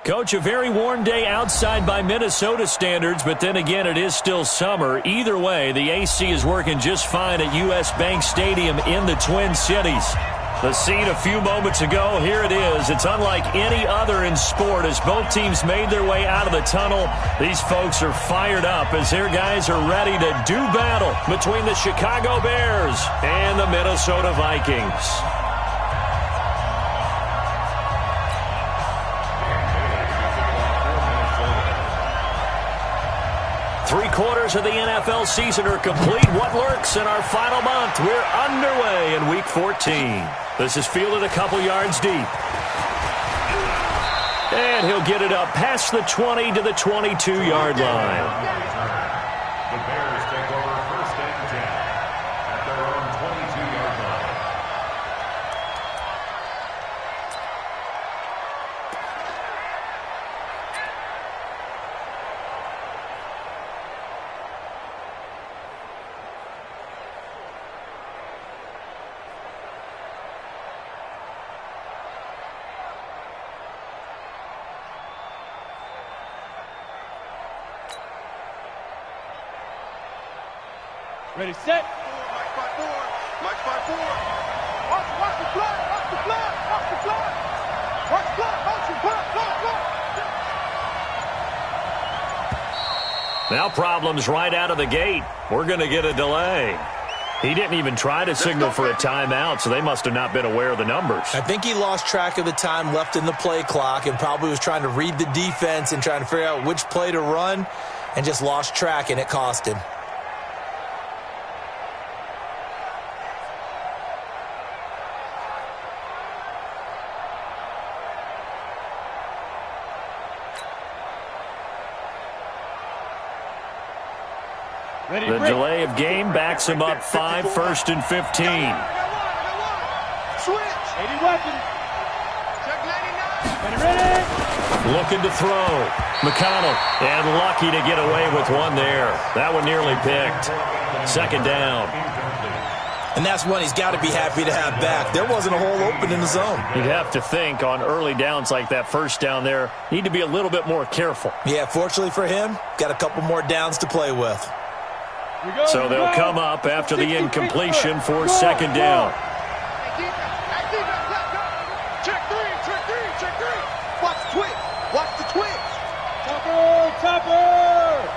Coach, a very warm day outside by Minnesota standards, but then again, it is still summer. Either way, the AC is working just fine at U.S. Bank Stadium in the Twin Cities. The scene a few moments ago, here it is. It's unlike any other in sport as both teams made their way out of the tunnel. These folks are fired up as their guys are ready to do battle between the Chicago Bears and the Minnesota Vikings. Three-quarters of the NFL season are complete. What lurks in our final month? We're underway in Week 14. This is fielded a couple yards deep. And he'll get it up past the 20 to the 22-yard line. The Bears take over first and 10 at their own 22-yard line. Ready, set. Mike by four. Mike by four. Watch the blood. Watch the blood. Watch the blood. Watch blood. Motion. Blood. Now problems right out of the gate. We're going to get a delay. He didn't even try to signal for a timeout, so they must have not been aware of the numbers. I think he lost track of the time left in the play clock and probably was trying to read the defense and trying to figure out which play to run and just lost track, and it cost him. The delay of game backs him up 5, first and 15. Switch. 80 weapons. Check 99. Ready. Looking to throw. McConnell, and lucky to get away with one there. That one nearly picked. Second down. And that's one he's got to be happy to have back. There wasn't a hole open in the zone. You'd have to think on early downs like that first down there, need to be a little bit more careful. Yeah, fortunately for him, got a couple more downs to play with. So they'll come up after the incompletion for second down. Check three. Watch the twitch. Watch the twitch. Topper.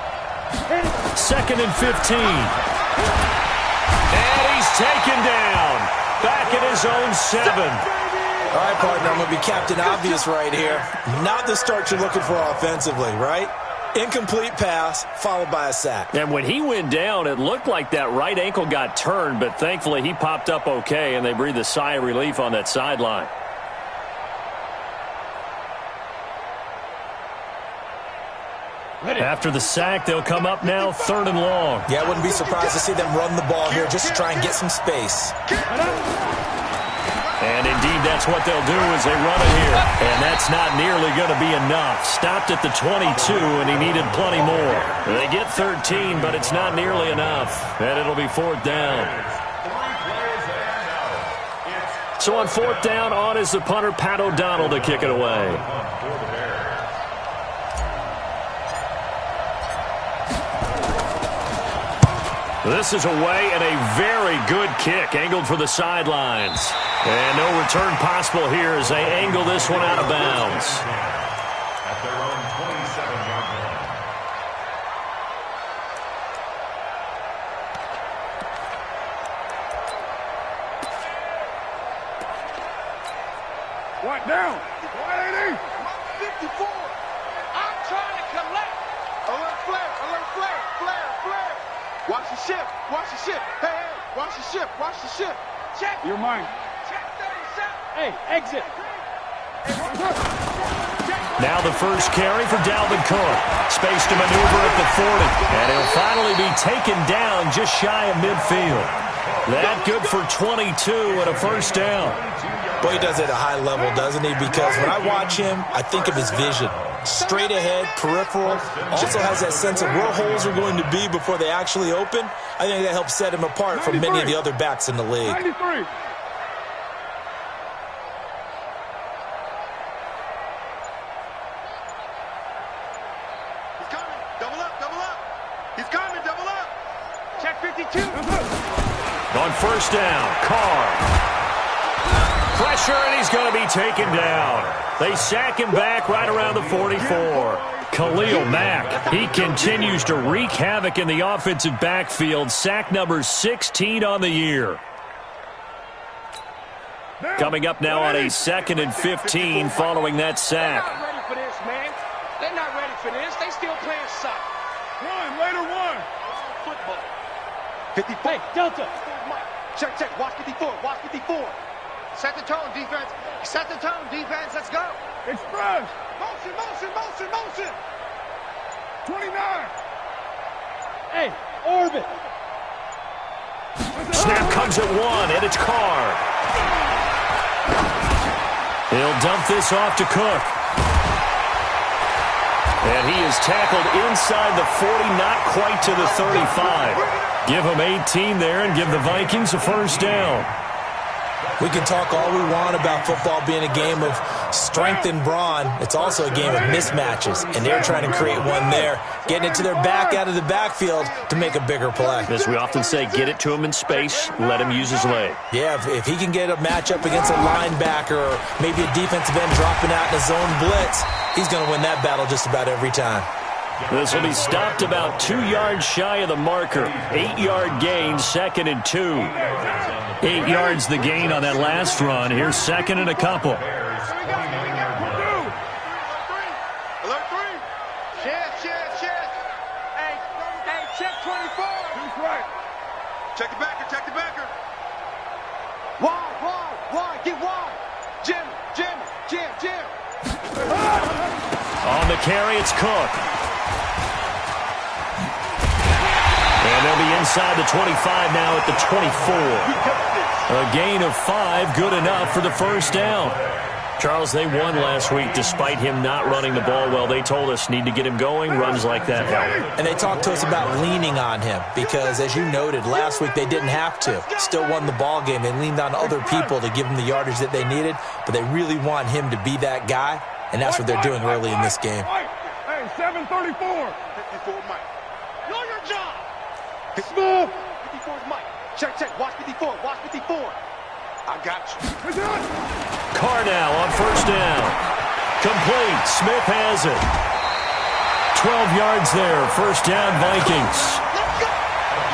Second and 15. And he's taken down. Back at his own 7. All right, partner, I'm going to be Captain Obvious right here. Not the start you're looking for offensively, right? Incomplete pass, followed by a sack. And when he went down, it looked like that right ankle got turned, but thankfully he popped up okay, and they breathed a sigh of relief on that sideline. After the sack, they'll come up now, third and long. Yeah, I wouldn't be surprised to see them run the ball here just to try and get some space. And indeed, that's what they'll do as they run it here. And that's not nearly going to be enough. Stopped at the 22, and he needed plenty more. They get 13, but it's not nearly enough. And it'll be fourth down. So on fourth down, on is the punter, Pat O'Donnell, to kick it away. This is away and a very good kick, angled for the sidelines. And no return possible here as they angle this one out of bounds. At their own 27-yard line. What down? 180. 54. I'm trying to collect. Alert flare. Watch the ship. Hey, watch the ship. Check. Your mind. Check 37. Hey, exit. Now the first carry for Dalvin Cook. Space to maneuver at the 40. And he'll finally be taken down just shy of midfield. That good for 22 and a first down. Boy, he does it at a high level, doesn't he? Because when I watch him, I think of his vision. Straight ahead, peripheral, also has that sense of where holes are going to be before they actually open. I think that helps set him apart from many of the other backs in the league. 93. On first down, Carr. Pressure, and he's going to be taken down. They sack him back right around the 44. Khalil Mack, he continues to wreak havoc in the offensive backfield. Sack number 16 on the year. Coming up now on a 2nd and 15 following that sack. They're not ready for this, man. They're not ready for this. They still playing soccer. Run, later one. Football. 54. Hey, Delta. Check, check. Watch 54. Watch 54. Set the tone, defense. Set the tone, defense. Let's go. Express. Motion, motion, motion, motion. 29. Hey, orbit. Snap comes at 1, and it's Carr. He'll dump this off to Cook. And he is tackled inside the 40, not quite to the 35. Give him 18 there and give the Vikings a first down. We can talk all we want about football being a game of strength and brawn. It's also a game of mismatches, and they're trying to create one there, getting it to their back out of the backfield to make a bigger play. As we often say, get it to him in space, let him use his leg. Yeah, if he can get a matchup against a linebacker or maybe a defensive end dropping out in a zone blitz, he's going to win that battle just about every time. This will be stopped about 2 yards shy of the marker. 8-yard gain, 2nd and 2. 8 yards the gain on that last run. Here's 2nd and a couple. Alert 3. Shift. Hey, check 24. Who's right? Check the backer, check the backer. Wide. Get wide. Jim. On the carry, it's Cook. And they'll be inside the 25 now at the 24. A gain of 5, good enough for the first down. Charles, they won last week despite him not running the ball well. They told us need to get him going. Runs like that help. And they talked to us about leaning on him because, as you noted, last week they didn't have to. Still won the ball game. They leaned on other people to give them the yardage that they needed, but they really want him to be that guy, and that's what they're doing early in this game. Hey, 734. 54 Mike. Know your job. Smith. 54 is Mike. Check. Watch 54. I got you. Carr now on first down. Complete. Smith has it. 12 yards there. First down, Vikings.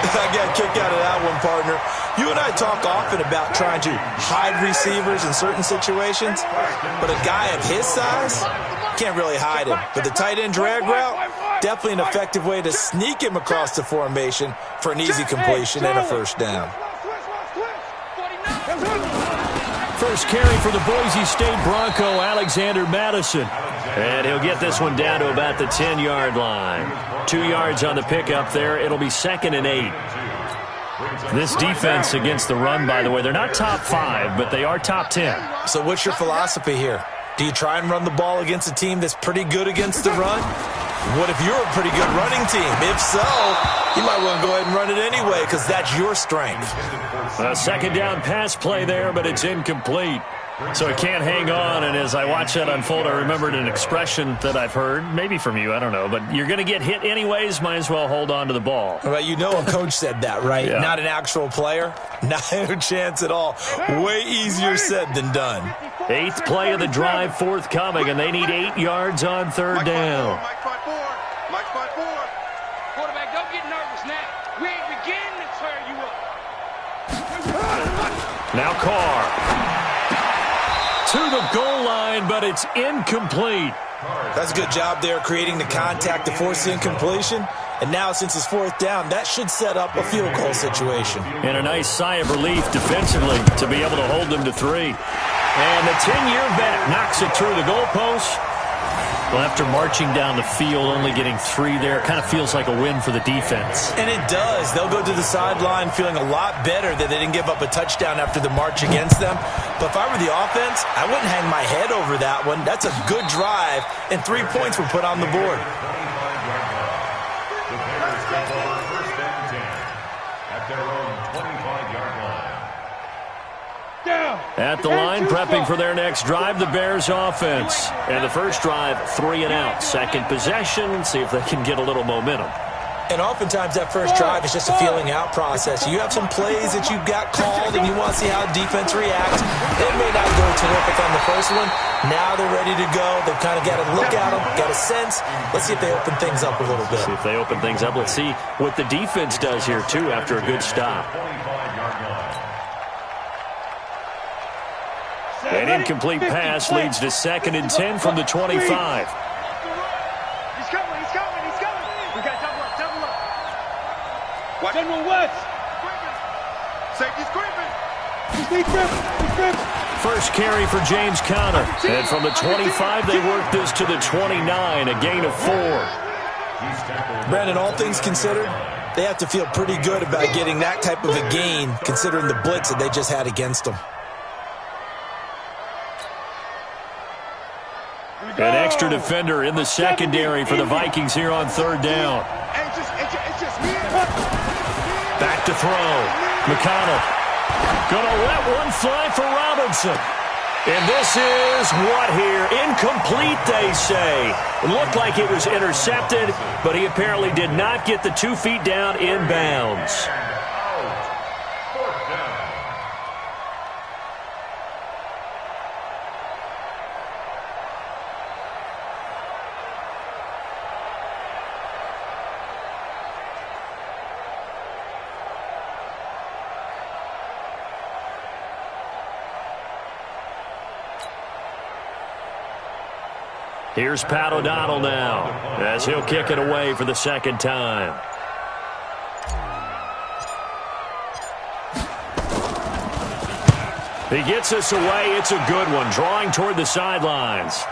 I got a kick out of that one, partner. You and I talk often about trying to hide receivers in certain situations, but a guy of his size can't really hide him. But the tight end drag route, definitely an effective way to sneak him across the formation for an easy completion and a first down. First carry for the Boise State Bronco, Alexander Madison. And he'll get this one down to about the 10-yard line. 2 yards on the pickup there. It'll be 2nd and 8. This defense against the run, by the way, they're not top 5, but they are top 10. So what's your philosophy here? Do you try and run the ball against a team that's pretty good against the run? What if you're a pretty good running team? If so, you might want to go ahead and run it anyway because that's your strength. A 2nd down pass play there, but it's incomplete. So it can't hang on, and as I watch that unfold, I remembered an expression that I've heard, maybe from you, I don't know, but you're going to get hit anyways, might as well hold on to the ball. Well, you know a coach said that, right? Yeah. Not an actual player. Not a chance at all. Way easier said than done. 8th play of the drive forthcoming, and they need 8 yards on 3rd down. Mike 5-4. Quarterback, don't get nervous now. We ain't beginning to tear you up. Now Carr. To the goal line, but it's incomplete. That's a good job there creating the contact to force the incompletion. And now, since it's 4th down, that should set up a field goal situation. And a nice sigh of relief defensively to be able to hold them to 3. And the 10-year vet knocks it through the goalpost. Well, after marching down the field, only getting 3 there, kind of feels like a win for the defense. And it does. They'll go to the sideline feeling a lot better that they didn't give up a touchdown after the march against them. But if I were the offense, I wouldn't hang my head over that one. That's a good drive, and 3 points were put on the board. The Bears take over 1st and 10 at their own 25-yard line. At the line, prepping for their next drive, the Bears offense. And the first drive, 3 and out. Second possession, see if they can get a little momentum. And oftentimes that first drive is just a feeling out process. You have some plays that you've got called and you want to see how defense reacts. They may not go terrific on the first one. Now they're ready to go. They've kind of got to look at them, got a sense. Let's see if they open things up a little bit. See if they open things up. Let's see what the defense does here, too, after a good stop. An incomplete pass leads to 2nd and 10 from the 25. He's coming. We got double up. Watch. General West. Safety's creeping. He's creeping. First carry for James Conner. And from the 25, they work this to the 29, a gain of 4. Brandon, all things considered, they have to feel pretty good about getting that type of a gain, considering the blitz that they just had against them. An extra defender in the secondary for the Vikings here on 3rd down. Back to throw. McConnell gonna let one fly for Robinson. And this is what here? Incomplete, they say. It looked like it was intercepted, but he apparently did not get the 2 feet down in bounds. Here's Pat O'Donnell now, as he'll kick it away for the 2nd time. He gets us away. It's a good one, drawing toward the sidelines.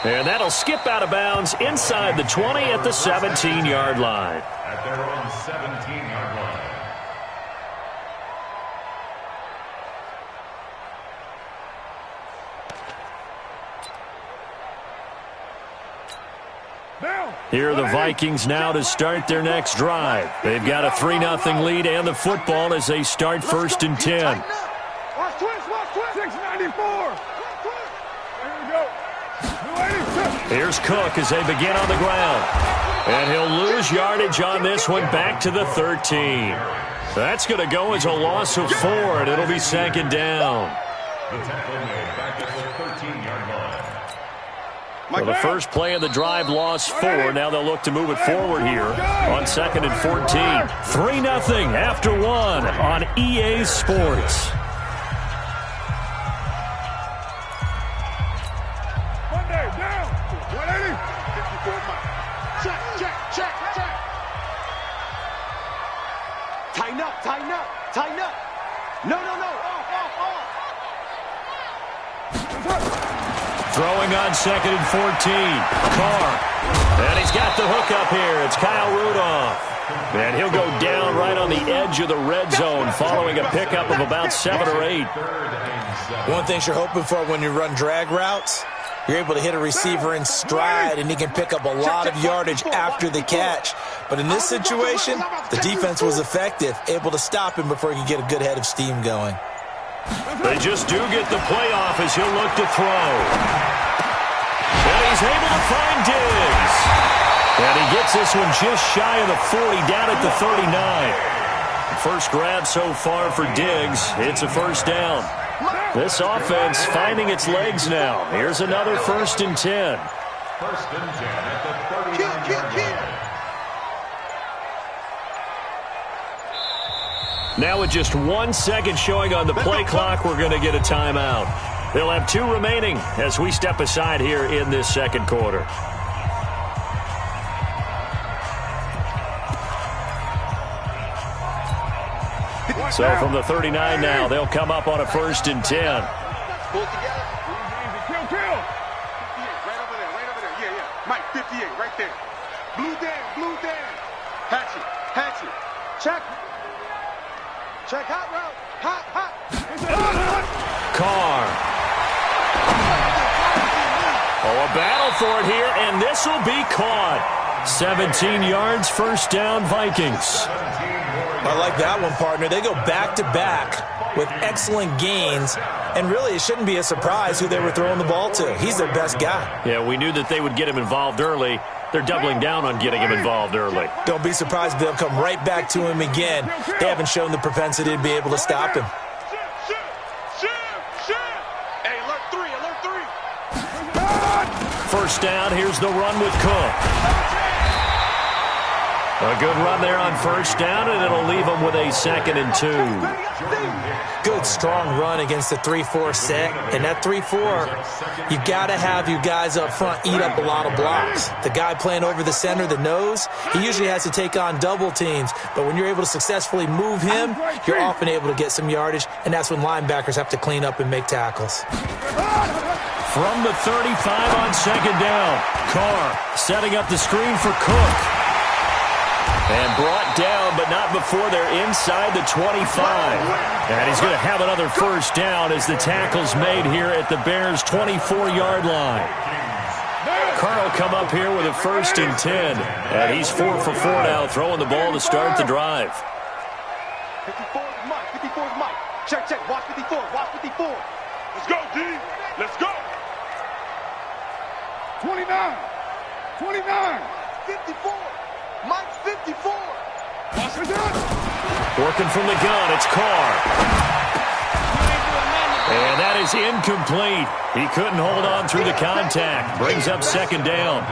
And that'll skip out of bounds inside the 20 at the 17-yard line. At their own 17-yard line. Here are the Vikings now to start their next drive. They've got a 3-0 lead and the football as they start 1st and 10. Watch twist. 694. There we go. 280. Here's Cook as they begin on the ground. And he'll lose yardage on this one back to the 13. That's going to go as a loss of 4, and it'll be 2nd down. The tackle made back at the 13-yard line. Well, the first play of the drive lost 4. Now they'll look to move it forward here on 2nd and 14. 3-0 after 1 on EA Sports. Monday, down. 180. 54 miles. Check. Tighten up. No. Off. Throwing on 2nd and 14. Carr. And he's got the hook up here. It's Kyle Rudolph. And he'll go down right on the edge of the red zone following a pickup of about 7 or 8. One thing you're hoping for when you run drag routes, you're able to hit a receiver in stride and he can pick up a lot of yardage after the catch. But in this situation, the defense was effective, able to stop him before he could get a good head of steam going. They just do get the playoff as he'll look to throw. And he's able to find Diggs. And he gets this one just shy of the 40, down at the 39. First grab so far for Diggs. It's a 1st down. This offense finding its legs now. Here's another 1st and 10. 1st and 10 at the 39-yard line. Now with just 1 second showing on the play clock, we're going to get a timeout. They'll have 2 remaining as we step aside here in this 2nd quarter. So from the 39 now, they'll come up on a 1st and 10. Pull together. Kill. 58, right over there. Yeah. Mike, 58, right there. Blue Dan. Hatchet. Check hot route. Hot. Carr. Oh, a battle for it here, and this will be caught. 17 yards, 1st down, Vikings. I like that one, partner. They go back-to-back with excellent gains, and really it shouldn't be a surprise who they were throwing the ball to. He's their best guy. Yeah, we knew that they would get him involved early. They're doubling down on getting him involved early. Don't be surprised if they'll come right back to him again. They haven't shown the propensity to be able to stop him. Hey, alert three. First down, here's the run with Cook. A good run there on first down, and it'll leave them with a 2nd and 2. Good, strong run against the 3-4 set. And that 3-4, you've got to have your guys up front eat up a lot of blocks. The guy playing over the center, the nose, he usually has to take on double teams. But when you're able to successfully move him, you're often able to get some yardage, and that's when linebackers have to clean up and make tackles. From the 35 on 2nd down, Carr setting up the screen for Cook. And brought down, but not before they're inside the 25. And he's going to have another first down as the tackle's made here at the Bears' 24-yard line. Carr will come up here with a 1st and 10. And he's 4 for 4 now, throwing the ball to start the drive. 54 is Mike. 54 is Mike. Check. Watch 54. Watch 54. Let's go, D. Let's go. 29. 54. Mike's 54. Working from the gun, it's Carr. And that is incomplete. He couldn't hold on through the contact. Brings up 2nd down.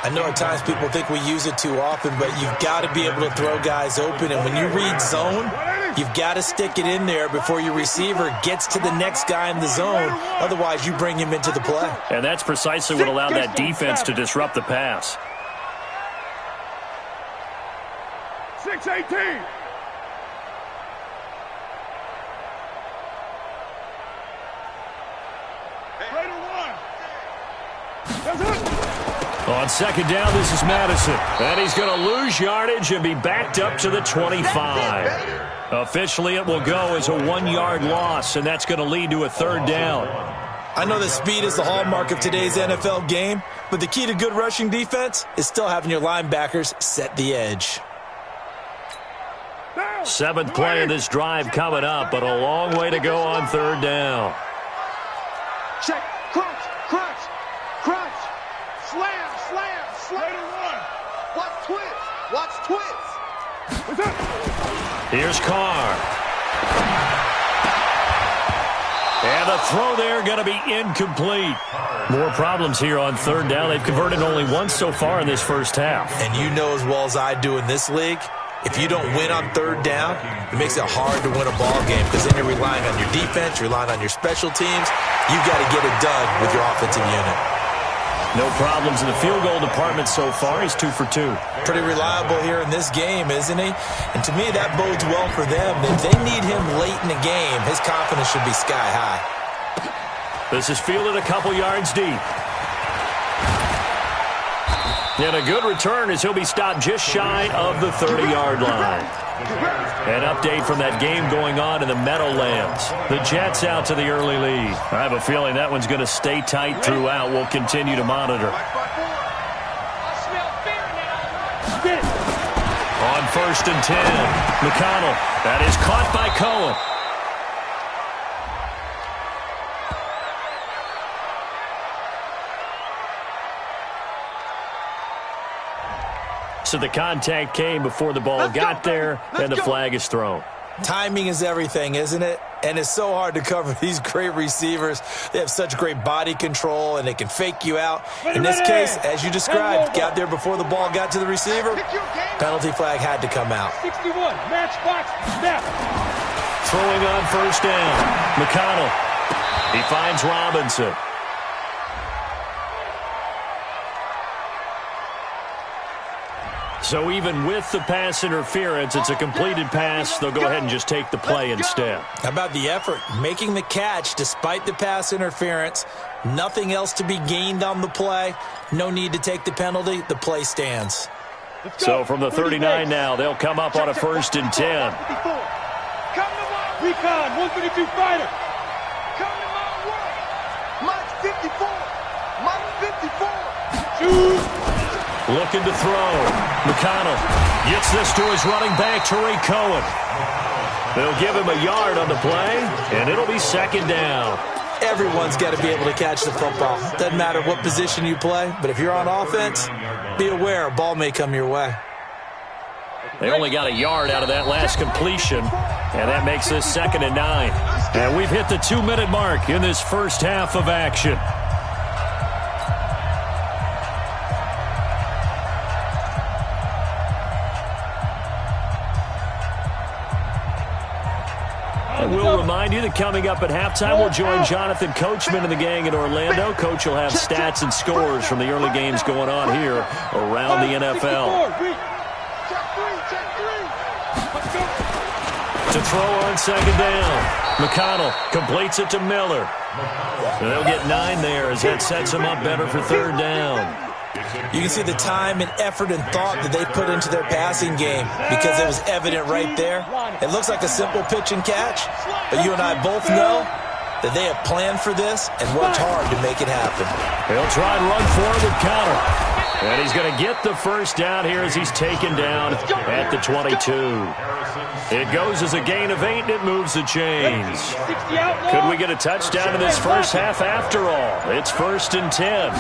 I know at times people think we use it too often, but you've got to be able to throw guys open. And when you read zone, you've got to stick it in there before your receiver gets to the next guy in the zone. Otherwise, you bring him into the play. And that's precisely what allowed that defense to disrupt the pass. 6-18. On 2nd down, this is Madison. And he's going to lose yardage and be backed up to the 25. Officially, it will go as a 1-yard loss, and that's going to lead to a 3rd down. I know that speed is the hallmark of today's NFL game, but the key to good rushing defense is still having your linebackers set the edge. 7th play of this drive coming up, but a long way to go on 3rd down. Check. Crunch. Slam. Watch twist. Here's Carr. And the throw there going to be incomplete. More problems here on 3rd down. They've converted only once so far in this first half. And you know as well as I do in this league, if you don't win on 3rd down, it makes it hard to win a ball game because then you're relying on your defense, you're relying on your special teams. You've got to get it done with your offensive unit. No problems in the field goal department so far. He's 2 for 2. Pretty reliable here in this game, isn't he? And to me, that bodes well for them. If they need him late in the game, his confidence should be sky high. This is fielded a couple yards deep. And a good return as he'll be stopped just shy of the 30-yard line. An update from that game going on in the Meadowlands. The Jets out to the early lead. I have a feeling that one's going to stay tight throughout. We'll continue to monitor. On 1st and 10, McConnell. That is caught by Cohen. So the contact came before the ball got there, and the flag is thrown. Timing is everything, isn't it? And it's so hard to cover these great receivers. They have such great body control, and they can fake you out. In this case, as you described, got there before the ball got to the receiver. Penalty flag had to come out. 61, match box, snap. Throwing on 1st down, McConnell. He finds Robinson. So even with the pass interference, it's a completed pass. They'll go ahead and just take the play instead. How about the effort? Making the catch despite the pass interference. Nothing else to be gained on the play. No need to take the penalty. The play stands. So from the 39 now, they'll come up on a 1st and 10. Recon, 152 fighter. Come to my work. Mike's 54. Mike's 54. Shoot. Looking to throw. McConnell gets this to his running back, Tariq Cohen. They'll give him a yard on the play, and it'll be 2nd down. everyone's got to be able to catch the football. Doesn't matter what position you play, but if you're on offense, be aware a ball may come your way. They only got a yard out of that last completion, and that makes this 2nd and 9. And we've hit the 2-minute mark in this first half of action. And we'll remind you that coming up at halftime, we'll join Jonathan Coachman and the gang in Orlando. Coach will have stats and scores from the early games going on here around the NFL. To throw on 2nd down. McConnell completes it to Miller. And they'll get 9 there as that sets them up better for 3rd down. You can see the time and effort and thought that they put into their passing game because it was evident right there. It looks like a simple pitch and catch, but you and I both know that they have planned for this and worked hard to make it happen. He'll try and run for it with Connor. And he's going to get the first down here as he's taken down at the 22. It goes as a gain of 8, and it moves the chains. Could we get a touchdown in this first half after all? It's 1st and 10.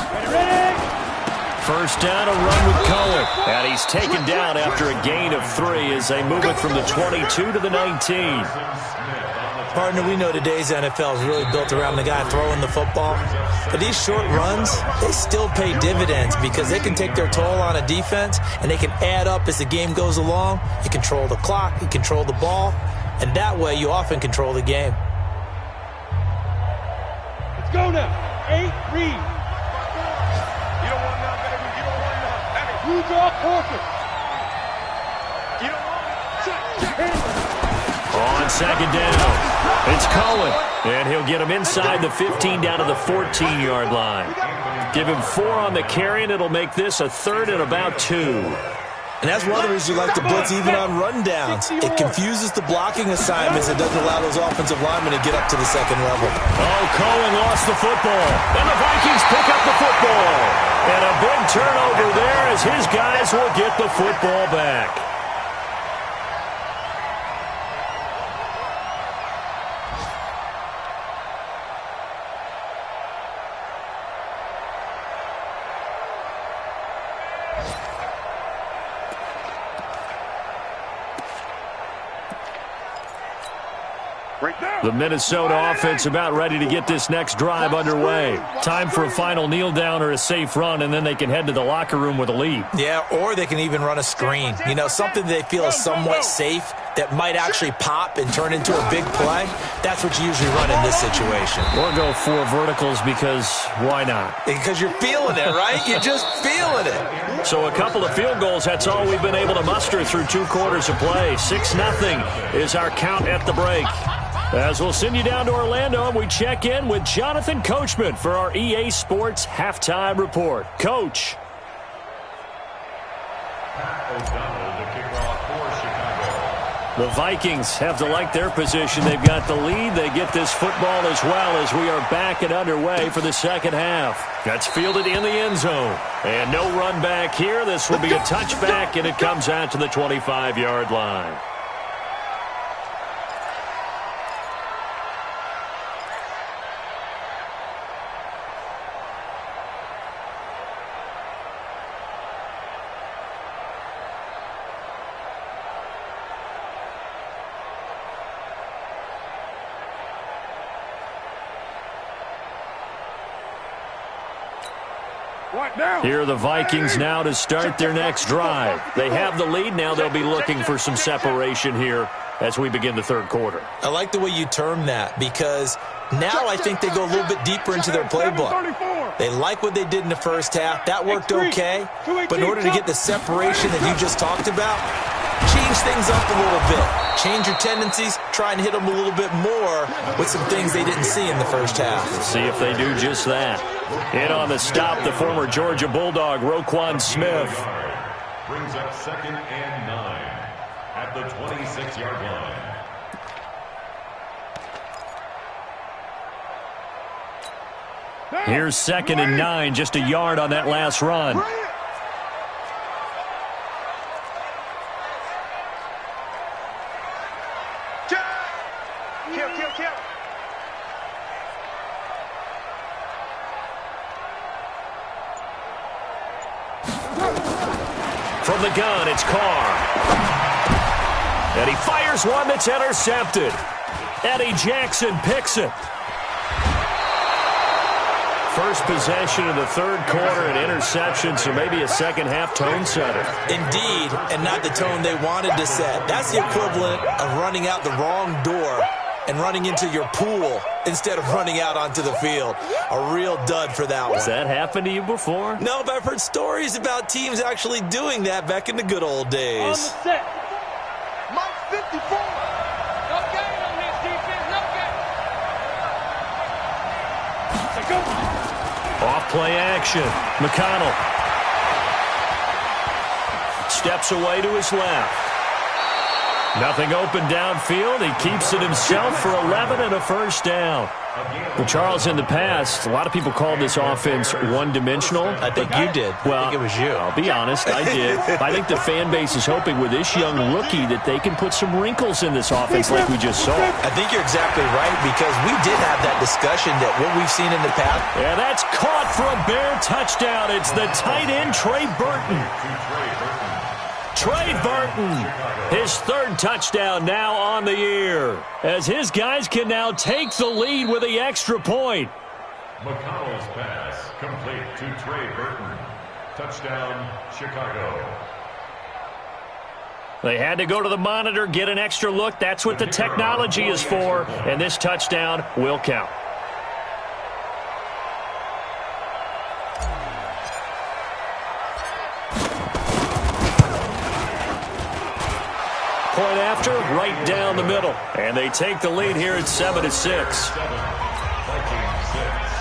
First down, a run with Cullen. And he's taken down after a gain of 3 as they move it from the 22 to the 19. Partner, we know today's NFL is really built around the guy throwing the football. But these short runs, they still pay dividends because they can take their toll on a defense and they can add up as the game goes along. You control the clock, you control the ball, and that way you often control the game. Let's go now. 8, read. You don't want none, baby. You don't want none. Who's off Porter? You don't want none. On 2nd down, it's Cohen, and he'll get him inside the 15 down to the 14-yard line. Give him 4 on the carry, and it'll make this a 3rd and about 2. And that's one of the reasons you like to blitz even on rundowns. It confuses the blocking assignments. It doesn't allow those offensive linemen to get up to the 2nd level. Oh, Cohen lost the football, and the Vikings pick up the football. And a big turnover there as his guys will get the football back. The Minnesota offense about ready to get this next drive underway. Time for a final kneel down or a safe run, and then they can head to the locker room with a lead. Yeah, or they can even run a screen. You know, something they feel is somewhat safe that might actually pop and turn into a big play. That's what you usually run in this situation. Or go 4 verticals because why not? Because you're feeling it, right? You're just feeling it. So a couple of field goals, that's all we've been able to muster through 2 quarters of play. 6-0 is our count at the break. As we'll send you down to Orlando, and we check in with Jonathan Coachman for our EA Sports Halftime Report. Coach. The Vikings have to like their position. They've got the lead. They get this football as well as we are back and underway for the second half. That's fielded in the end zone. And no run back here. This will be a touchback, and it comes out to the 25-yard line. Here are the Vikings now to start their next drive. They have the lead. Now they'll be looking for some separation here as we begin the 3rd quarter. I like the way you term that because now I think they go a little bit deeper into their playbook. They like what they did in the first half. That worked okay. But in order to get the separation that you just talked about, change things up a little bit. Change your tendencies. Try and hit them a little bit more with some things they didn't see in the first half. Let's see if they do just that. In on the stop, the former Georgia Bulldog, Roquan Smith. Brings up 2nd and 9 at the 26-yard line. Here's 2nd and 9, just a yard on that last run. From the gun, it's Carr. And he fires one that's intercepted. Eddie Jackson picks it. First possession of the third quarter, an interception, so maybe a second-half tone setter. Indeed, and not the tone they wanted to set. That's the equivalent of running out the wrong door and running into your pool instead of running out onto the field. A real dud for that one. Has that happened to you before? No, but I've heard stories about teams actually doing that back in the good old days. On the set. Mike 54. No gain on this defense. No gain. Let's go. Off play action. McConnell steps away to his left. Nothing open downfield. He keeps it himself for 11 and a first down. Well, Charles, in the past, a lot of people called this offense one-dimensional. I think you did. Well, I think it was you. I'll be honest, I did. I think the fan base is hoping with this young rookie that they can put some wrinkles in this offense like we just saw. I think you're exactly right, because we did have that discussion that what we've seen in the past. And that's caught for a Bear touchdown. It's the tight end, Trey Burton. Trey Burton, his third touchdown now on the year, as his guys can now take the lead with the extra point. McConnell's pass complete to Trey Burton. Touchdown, Chicago. They had to go to the monitor, get an extra look. That's what the technology is for, and this touchdown will count. Point after, right down the middle. And they take the lead here at 7-6. 7, Vikings 6.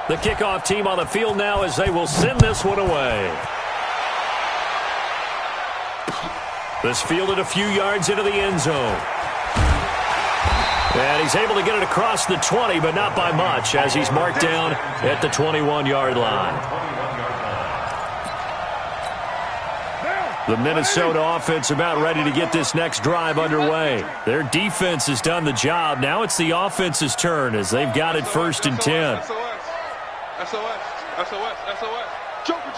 The kickoff team on the field now as they will send this one away. This fielded a few yards into the end zone. And he's able to get it across the 20, but not by much, as he's marked down at the 21-yard line. The Minnesota offense about ready to get this next drive underway. Their defense has done the job. Now it's the offense's turn as they've got it 1st and 10. SOS. Joker.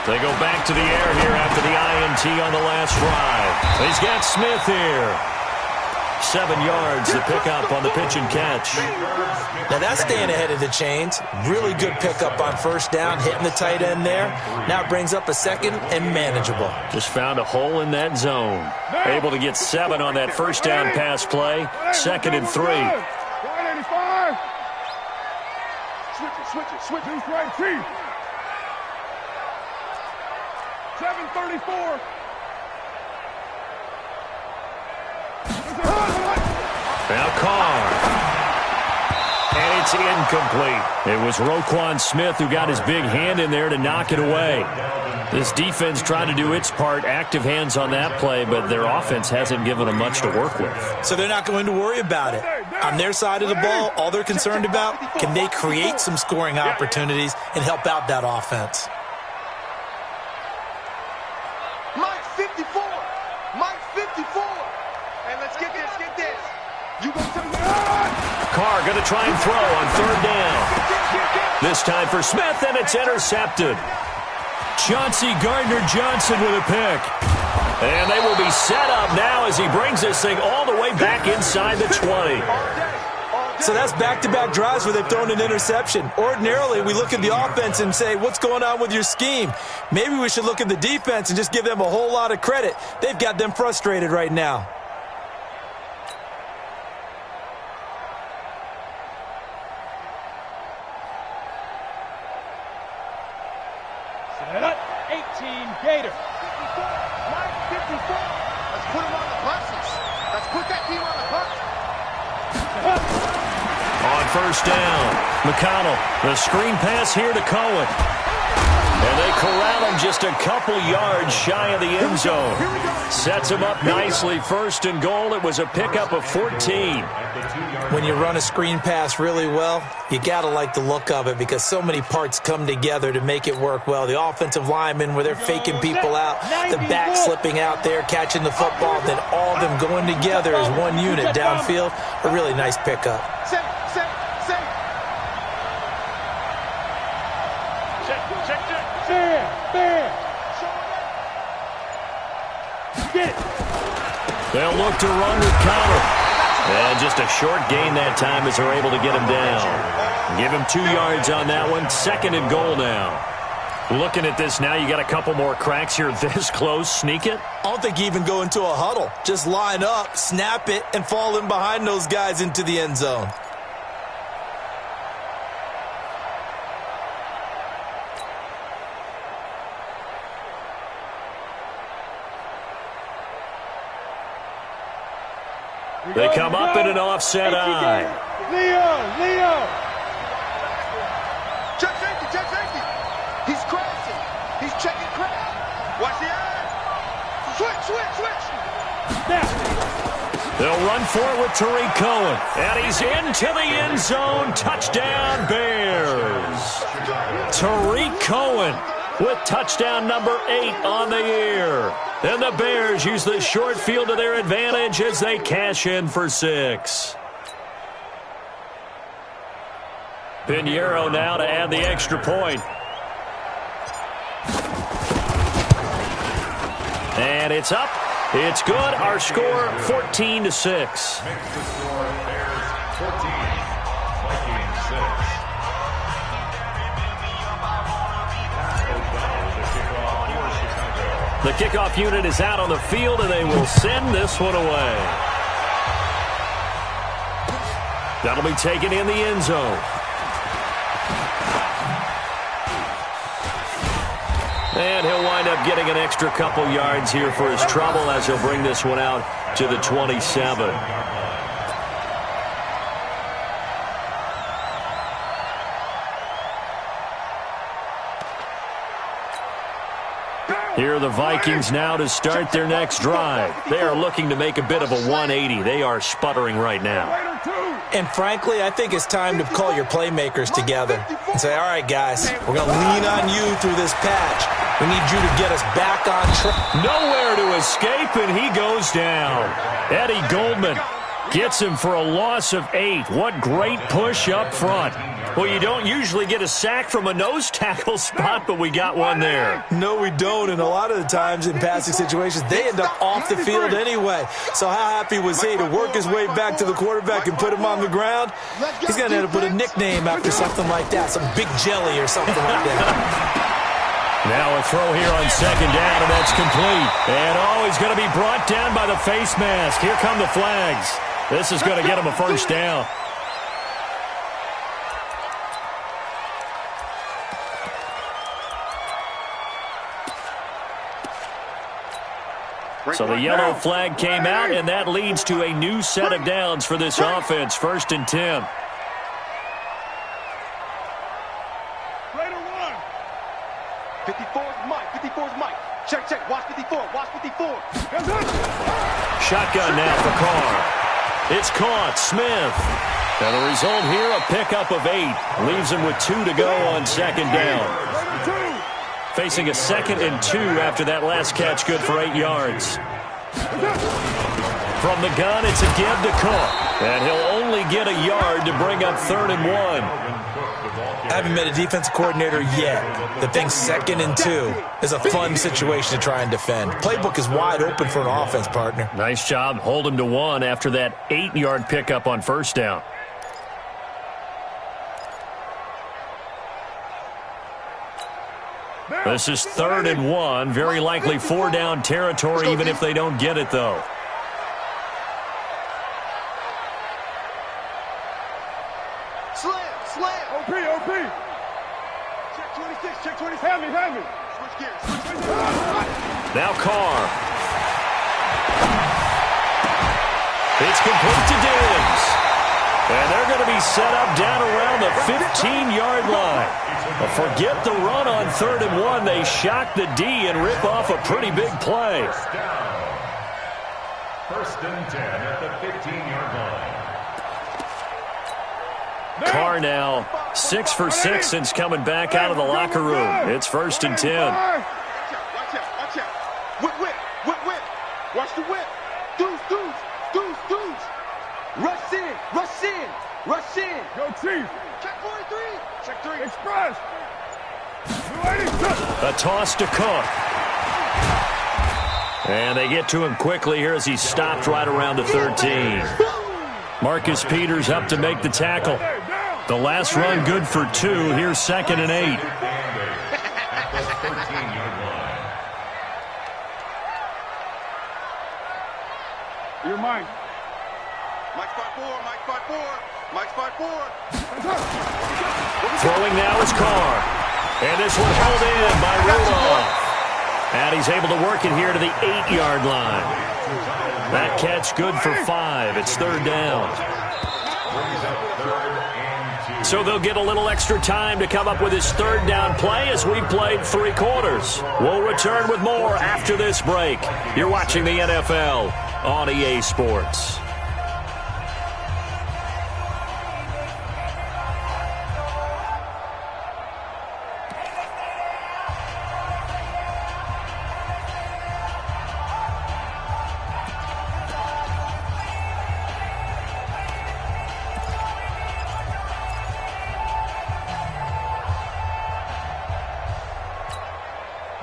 They go back to the air here after the INT on the last drive. He's got Smith here. 7 yards to pick up on the pitch and catch. Now that's staying ahead of the chains. Really good pickup on first down, hitting the tight end there. Now it brings up a second and manageable. Just found a hole in that zone. Able to get 7 on that first down pass play. 2nd and 3. 185. Switch it. Who's right, Chief? 734. Now Carr. And it's incomplete. It was Roquan Smith who got his big hand in there to knock it away. This defense trying to do its part, active hands on that play, but their offense hasn't given them much to work with. So they're not going to worry about it. On their side of the ball, all they're concerned about, can they create some scoring opportunities and help out that offense? Mike 54. And let's get this. You gonna tell me? Carr going to try and throw on 3rd down. This time for Smith, and it's intercepted. Chauncey Gardner-Johnson with a pick. And they will be set up now as he brings this thing all the way back inside the 20. So that's back-to-back drives where they've thrown an interception. Ordinarily, we look at the offense and say, what's going on with your scheme? Maybe we should look at the defense and just give them a whole lot of credit. They've got them frustrated right now. Set up. 18 Gator. Mike 54. Let's put him on the buses. Let's put that team on the bus. On first down. McConnell, the screen pass here to Cohen. And they corral him just a couple yards shy of the end zone. Sets him up nicely. First and goal. It was a pickup of 14. When you run a screen pass really well, you got to like the look of it because so many parts come together to make it work well. The offensive linemen where they're faking people out, the back slipping out there, catching the football, then all of them going together as one unit downfield. A really nice pickup. They'll look to run with Connor. And just a short gain that time as they're able to get him down. Give him 2 yards on that one. Second and goal now. Looking at this now, you got a couple more cracks here this close. Sneak it? I don't think you even go into a huddle. Just line up, snap it, and fall in behind those guys into the end zone. They come up in an offset eye. Leo. Check safety. He's crashing. He's checking crash. Watch the eye. Switch. They'll run for it with Tariq Cohen. And he's into the end zone. Touchdown, Bears. Tariq Cohen with touchdown number 8 on the year. And the Bears use the short field to their advantage as they cash in for 6. Pinheiro now to add the extra point. And it's up. It's good. Our score, 14-6. Makes the score Bears 14, Vikings 6. The kickoff unit is out on the field, and they will send this one away. That'll be taken in the end zone. And he'll wind up getting an extra couple yards here for his trouble as he'll bring this one out to the 27. Here are the Vikings now to start their next drive. They are looking to make a bit of a 180. They are sputtering right now. And frankly, I think it's time to call your playmakers together and say, all right, guys, we're going to lean on you through this patch. We need you to get us back on track. Nowhere to escape, and he goes down. Eddie Goldman gets him for a loss of 8. What great push up front. Well, you don't usually get a sack from a nose tackle spot, but we got one there. No, we don't, and a lot of the times in passing situations, they end up off the field anyway. So how happy was he to work his way back to the quarterback and put him on the ground? He's going to end up with a nickname after something like that, some Big Jelly or something like that. Now a throw here on second down, and that's complete. And he's going to be brought down by the face mask. Here come the flags. This is going to get him a first down. So the yellow flag came out, and that leads to a new set of downs for this offense. 1st and 10. Raider 1. 54's Mike. Check. Watch 54. Shotgun now for Carr. It's caught. Smith. And the result here, a pickup of 8. Leaves him with 2 to go on second down. Facing a 2nd and 2 after that last catch, good for 8 yards. From the gun, it's a give to Cook. And he'll only get a yard to bring up 3rd and 1. I haven't met a defensive coordinator yet that thinks 2nd and 2 is a fun situation to try and defend. Playbook is wide open for an offense, partner. Nice job. Hold him to 1 after that 8-yard pickup on first down. This is 3rd and 1. Very likely 4-down territory, even if they don't get it, though. Slam. OP. Check 26. Hand me. Switch gears. Now Carr. It's complete to Diggs. And they're going to be set up down around the 15-yard line. But forget the run on 3rd and 1. They shock the D and rip off a pretty big play. First and 10 at the 15-yard line. Carr now 6 for 6 since coming back out of the locker room. It's 1st and 10. Watch out, watch out. Whip. Watch the whip. Deuce. Rush in. Go Chief. Check 43. Check 3. Express. A toss to Cook. And they get to him quickly here as he stopped right around the 13. Marcus Peters up to make the tackle. The last run good for 2. Here's 2nd and 8. At the 13-yard line. You're Mike. Mike 5-4. Throwing now is Carr. And this one held in by Rudolph. And he's able to work it here to the 8-yard line. That catch good for 5. It's 3rd down. So they'll get a little extra time to come up with his 3rd down play as we've played 3 quarters. We'll return with more after this break. You're watching the NFL on EA Sports.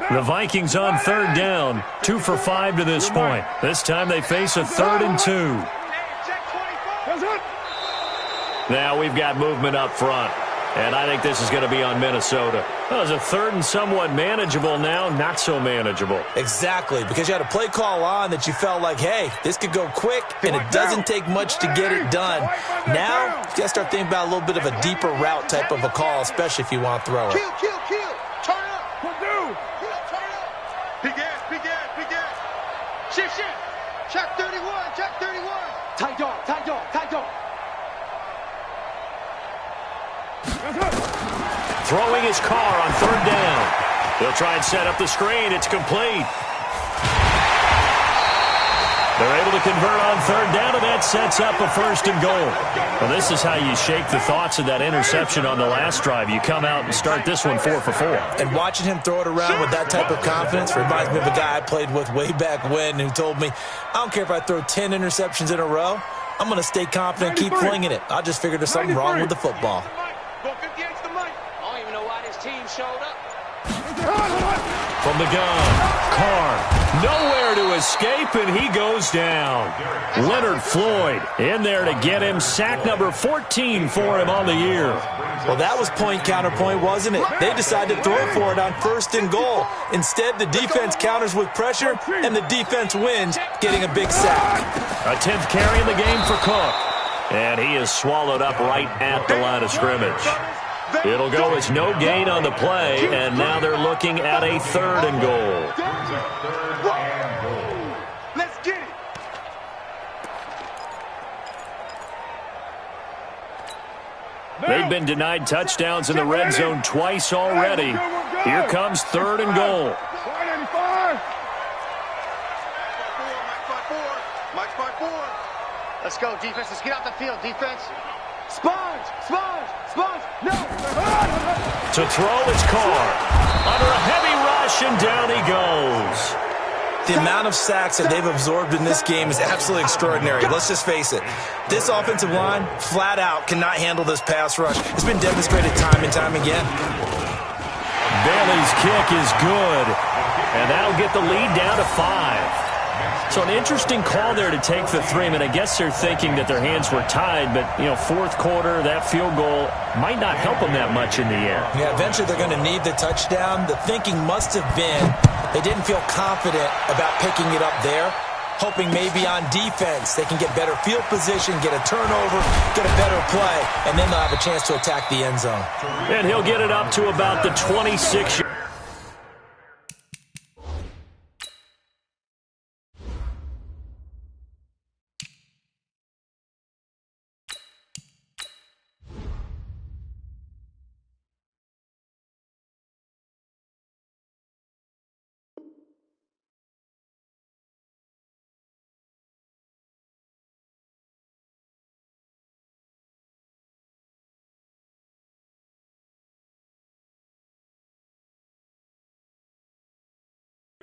The Vikings on 3rd down, 2 for 5 to this point. This time they face a 3rd and 2. Now we've got movement up front, and I think this is going to be on Minnesota. Well, it's a 3rd and somewhat manageable now, not so manageable. Exactly, because you had a play call on that you felt like, hey, this could go quick, and it doesn't take much to get it done. Now, you got to start thinking about a little bit of a deeper route type of a call, especially if you want to throw it. Kill. Turn up. Big ass. Shift. Check 31. Tight dog. Throwing his Carr on 3rd down. They'll try and set up the screen. It's complete. They're able to convert on 3rd down, and that sets up a 1st and goal. Well, this is how you shake the thoughts of that interception on the last drive. You come out and start this one 4 for 4. And watching him throw it around with that type of confidence reminds me of a guy I played with way back when who told me, I don't care if I throw 10 interceptions in a row, I'm going to stay confident, keep flinging it. I just figured there's something wrong with the football. Go 58's the mic. I don't even know why this team showed up. From the gun, Carr, nowhere to escape, and he goes down. Leonard Floyd in there to get him. Sack number 14 for him on the year. Well, that was point counterpoint, wasn't it? They decided to throw for it on 1st and goal. Instead, the defense counters with pressure, and the defense wins, getting a big sack. A 10th carry in the game for Cook. And he is swallowed up right at the line of scrimmage. It'll go as no gain on the play, and now they're looking at a 3rd and goal. Let's get it. They've been denied touchdowns in the red zone twice already. Here comes 3rd and goal. Mike 5-4. Let's go, defense. Let's get out the field, defense. Sponge. No. To throw, it's Carr. Under a heavy rush, and down he goes. The amount of sacks that they've absorbed in this game is absolutely extraordinary. Let's just face it. This offensive line, flat out, cannot handle this pass rush. It's been demonstrated time and time again. Bailey's kick is good, and that'll get the lead down to 5. So an interesting call there to take the 3. I mean, I guess they're thinking that their hands were tied, but, 4th quarter, that field goal might not help them that much in the end. Yeah, eventually they're going to need the touchdown. The thinking must have been they didn't feel confident about picking it up there, hoping maybe on defense they can get better field position, get a turnover, get a better play, and then they'll have a chance to attack the end zone. And he'll get it up to about the 26.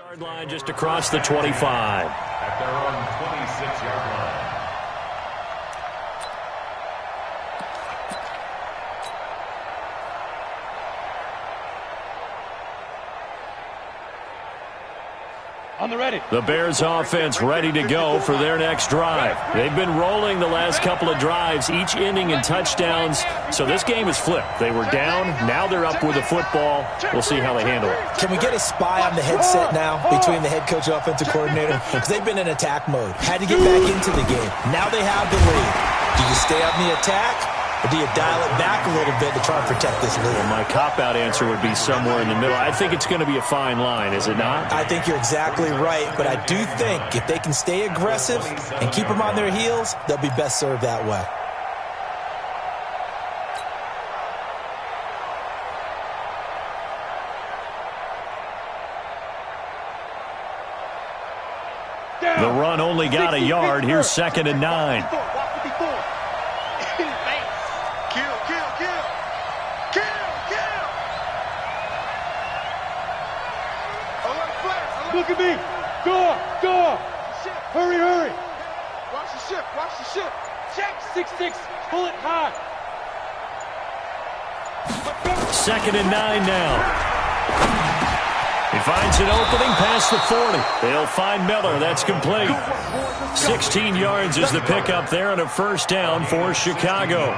Yard line just across the 25. At their own 26-yard line. On the ready. The Bears offense ready to go for their next drive. They've been rolling the last couple of drives, each ending in touchdowns. So this game is flipped. They were down. Now they're up with the football. We'll see how they handle it. Can we get a spy on the headset now between the head coach and offensive coordinator? Because they've been in attack mode. Had to get back into the game. Now they have the lead. Do you stay on the attack? Or do you dial it back a little bit to try and protect this lead? Well, my cop-out answer would be somewhere in the middle. I think it's going to be a fine line, is it not? I think you're exactly right, but I do think if they can stay aggressive and keep them on their heels, they'll be best served that way. The run only got a yard. Here's 2nd and 9. Look at me. Go. Hurry. Watch the ship. Check. 6-6. Pull it high. 2nd and 9 now. He finds an opening past the 40. They'll find Miller. That's complete. 16 yards is the pickup there and a first down for Chicago.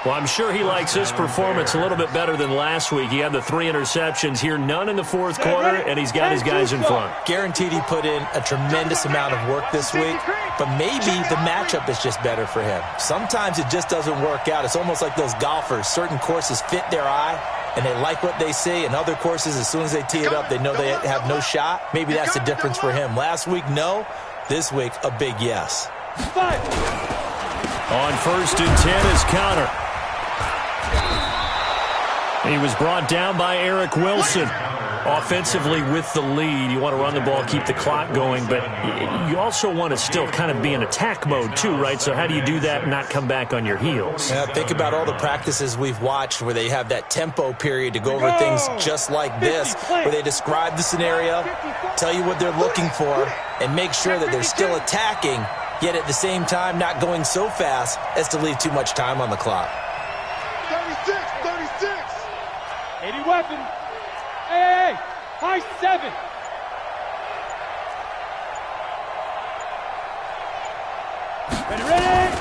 Well, I'm sure he likes his performance a little bit better than last week. He had the 3 interceptions here, none in the fourth quarter, and he's got his guys in front. Guaranteed he put in a tremendous amount of work this week, but maybe the matchup is just better for him. Sometimes it just doesn't work out. It's almost like those golfers. Certain courses fit their eye, and they like what they see, and other courses, as soon as they tee it up, they know they have no shot. Maybe that's the difference for him. Last week, no. This week, a big yes. On 1st and 10 is Connor. He was brought down by Eric Wilson. Offensively with the lead, you want to run the ball, keep the clock going, but you also want to still kind of be in attack mode too, right? So how do you do that and not come back on your heels? Yeah, think about all the practices we've watched where they have that tempo period to go over things just like this, where they describe the scenario, tell you what they're looking for, and make sure that they're still attacking, yet at the same time not going so fast as to leave too much time on the clock. 80 weapon. Hey, high 7. Ready.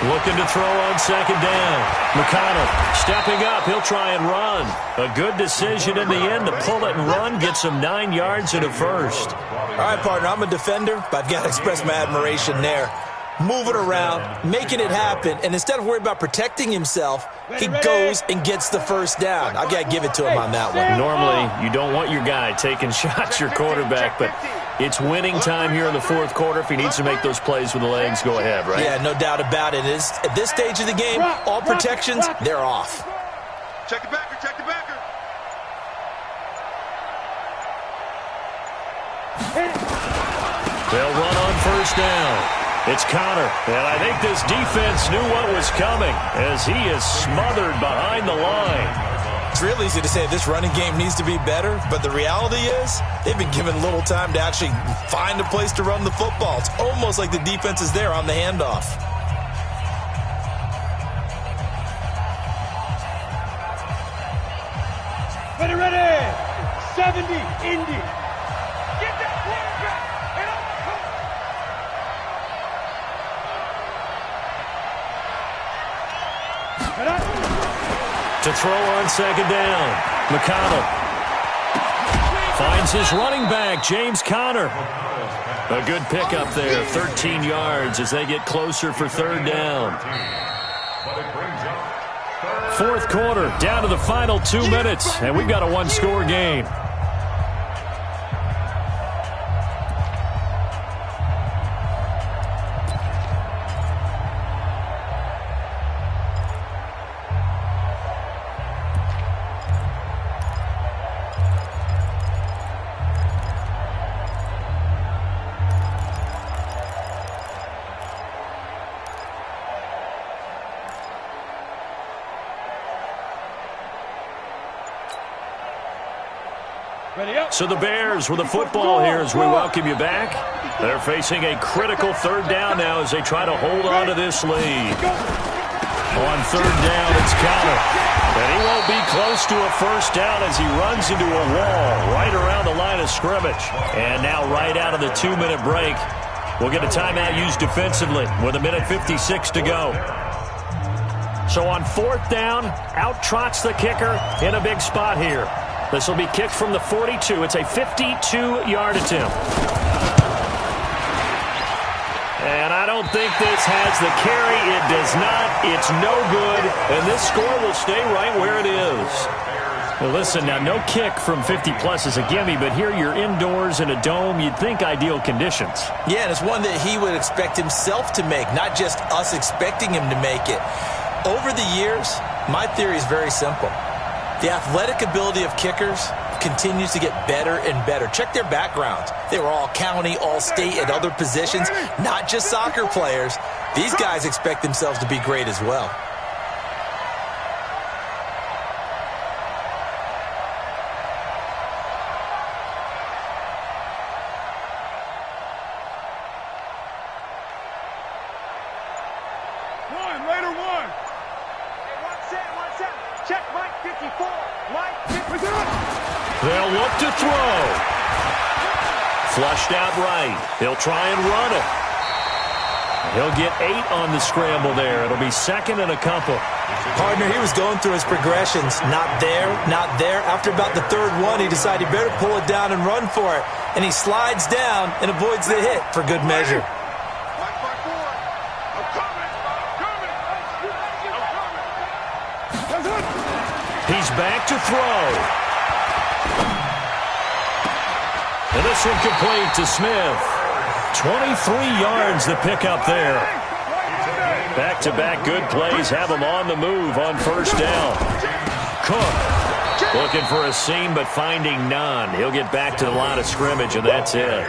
Looking to throw on 2nd down. McConnell stepping up. He'll try and run. A good decision in the end to pull it and run. Gets him 9 yards and a first. All right, partner, I'm a defender, but I've got to express my admiration there. Moving around, making it happen, and instead of worrying about protecting himself, he goes and gets the first down. I've got to give it to him on that one. Normally, you don't want your guy taking shots, your quarterback, but it's winning time here in the fourth quarter. If he needs to make those plays with the legs, go ahead, right? Yeah, no doubt about it. At this stage of the game, all protections, they're off. Check the backer. They'll run on 1st down. It's Connor, and I think this defense knew what was coming as he is smothered behind the line. It's real easy to say this running game needs to be better, but the reality is they've been given little time to actually find a place to run the football. It's almost like the defense is there on the handoff. Ready. 70, Indy. Get that quarterback. To throw on 2nd down. McConnell finds his running back, James Conner. A good pickup there, 13 yards as they get closer for 3rd down. Fourth quarter, down to the final 2 minutes, and we've got a 1-score game. So the Bears with the football here as we welcome you back. They're facing a critical third down now as they try to hold on to this lead. On third down, it's Connor. And he won't be close to a first down as he runs into a wall right around the line of scrimmage. And now right out of the 2-minute break, we'll get a timeout used defensively with 1:56 to go. So on fourth down, out trots the kicker in a big spot here. This will be kicked from the 42. It's a 52-yard attempt. And I don't think this has the carry. It does not. It's no good. And this score will stay right where it is. Well, listen, now no kick from 50-plus is a gimme, but here you're indoors in a dome. You'd think ideal conditions. Yeah, and it's one that he would expect himself to make, not just us expecting him to make it. Over the years, my theory is very simple. The athletic ability of kickers continues to get better and better. Check their backgrounds. They were all county, all state, at other positions, not just soccer players. These guys expect themselves to be great as well. They'll look to throw. Flushed out right. He'll try and run it. He'll get 8 on the scramble there. It'll be second and a couple. Partner, he was going through his progressions. Not there, not there. After about the third one, he decided he better pull it down and run for it. And he slides down and avoids the hit for good measure. He's back to throw. And this one complete to Smith. 23 yards the pickup there. Back-to-back good plays have him on the move on first down. Cook looking for a seam but finding none. He'll get back to the line of scrimmage, and that's it.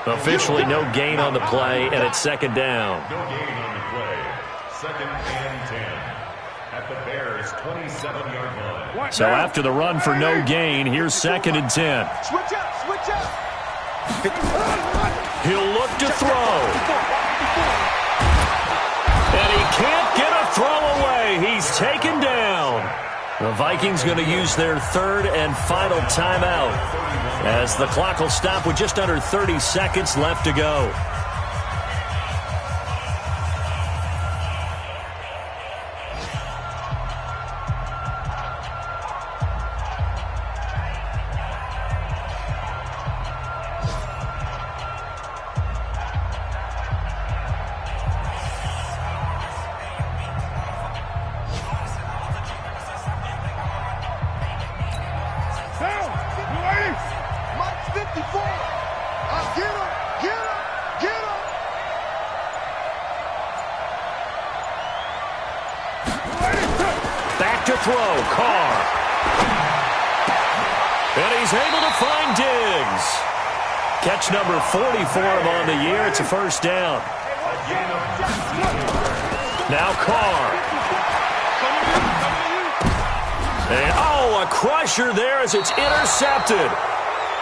Officially no gain on the play, and it's second down. No gain on the play. Second and 10 at the Bears' 27-yard line. So after the run for no gain, here's second and 10. Switch up, switch up. He'll look to throw. And he can't get a throw away. He's taken down. The Vikings going to use their third and final timeout as the clock will stop with just under 30 seconds left to go. To throw, Carr. And he's able to find Diggs. Catch number 40 for him on the year. It's a first down. Now Carr. And a crusher there as it's intercepted.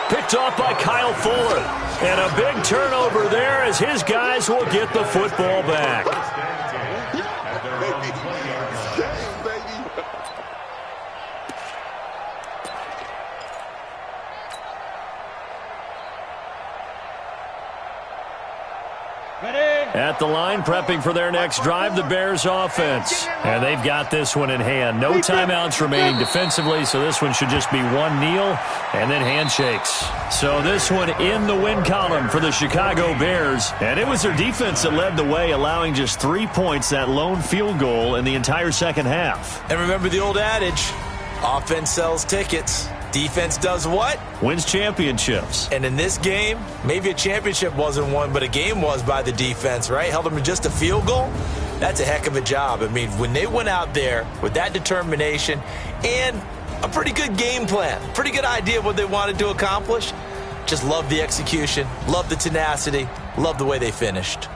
Picked off by Kyle Fuller. And a big turnover there as his guys will get the football back. At the line, prepping for their next drive, the Bears offense. And they've got this one in hand. No timeouts remaining defensively, so this one should just be one kneel and then handshakes. So this one in the win column for the Chicago Bears. And it was their defense that led the way, allowing just 3 points, that lone field goal in the entire second half. And remember the old adage, offense sells tickets. Defense does what? Wins championships. And in this game, maybe a championship wasn't won, but a game was by the defense, right? Held them to just a field goal. That's a heck of a job. I mean, when they went out there with that determination and a pretty good game plan, pretty good idea of what they wanted to accomplish, just love the execution, love the tenacity, love the way they finished.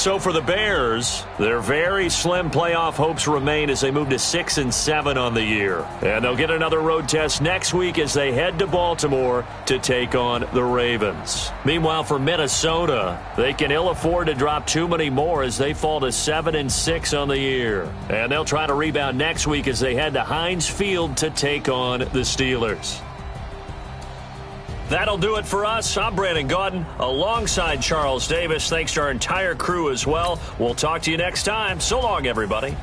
So for the Bears, their very slim playoff hopes remain as they move to 6-7 on the year. And they'll get another road test next week as they head to Baltimore to take on the Ravens. Meanwhile, for Minnesota, they can ill afford to drop too many more as they fall to 7-6 on the year. And they'll try to rebound next week as they head to Heinz Field to take on the Steelers. That'll do it for us. I'm Brandon Gaudin alongside Charles Davis. Thanks to our entire crew as well. We'll talk to you next time. So long, everybody.